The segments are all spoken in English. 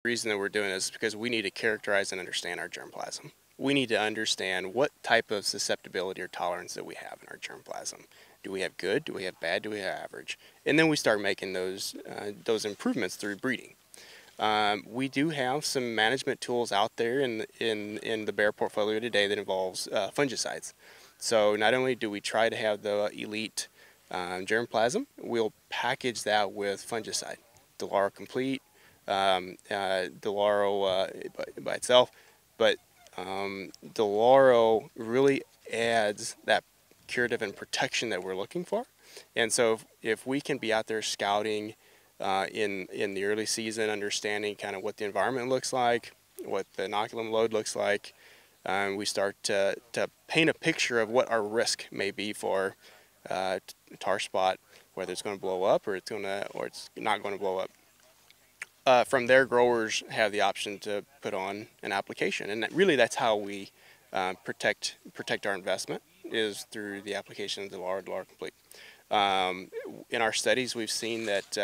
The reason that we're doing this is because we need to characterize and understand our germplasm. We need to understand what type of susceptibility or tolerance that we have in our germplasm. Do we have good? Do we have bad? Do we have average? And then we start making those improvements through breeding. We do have some management tools out there in the Bayer portfolio today that involves fungicides. So not only do we try to have the elite germplasm, we'll package that with fungicide, Delaro Complete, Delaro by itself, but Delaro really adds that curative and protection that we're looking for. And so if we can be out there scouting in the early season, understanding kind of what the environment looks like, what the inoculum load looks like, we start to paint a picture of what our risk may be for Tarspot, whether it's going to blow up or it's not going to blow up. From there, growers have the option to put on an application, and really that's how we protect our investment, is through the application of Delaro Complete. In our studies, we've seen that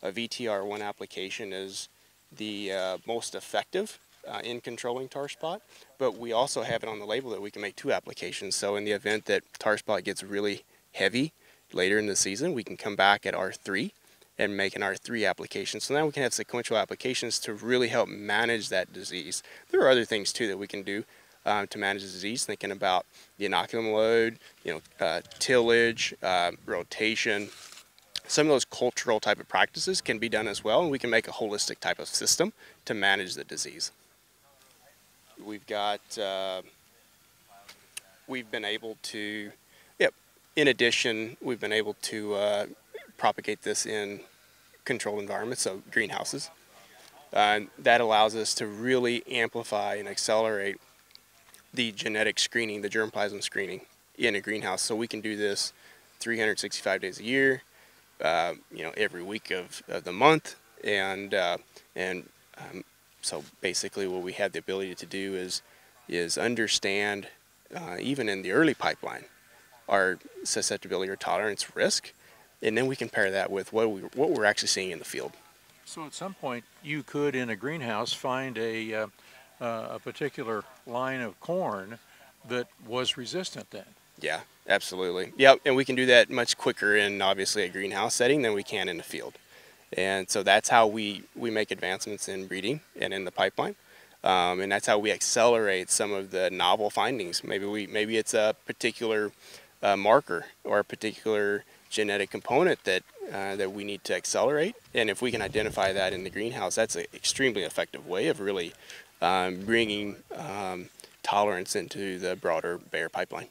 a VTR1 application is the most effective in controlling tar spot, but we also have it on the label that we can make 2 applications. So in the event that tar spot gets really heavy later in the season, we can come back at R3 and make an R3 application. So now we can have sequential applications to really help manage that disease. There are other things too that we can do to manage the disease, thinking about the inoculum load, tillage, rotation. Some of those cultural type of practices can be done as well, and we can make a holistic type of system to manage the disease. We've got, we've been able to, in addition, we've been able to propagate this in controlled environments, so greenhouses. That allows us to really amplify and accelerate the genetic screening, the germplasm screening in a greenhouse. So we can do this 365 days a year, every week of the month, and so basically what we have the ability to do is understand, even in the early pipeline, our susceptibility or tolerance risk, and then we can pair that with what we're actually seeing in the field. So at some point you could, in a greenhouse, find a particular line of corn that was resistant then. Yeah, absolutely. Yep, and we can do that much quicker in obviously a greenhouse setting than we can in the field. And so that's how we make advancements in breeding and in the pipeline. And that's how we accelerate some of the novel findings. Maybe it's a particular marker or a particular genetic component that we need to accelerate. And if we can identify that in the greenhouse, that's an extremely effective way of really bringing tolerance into the broader Bayer pipeline.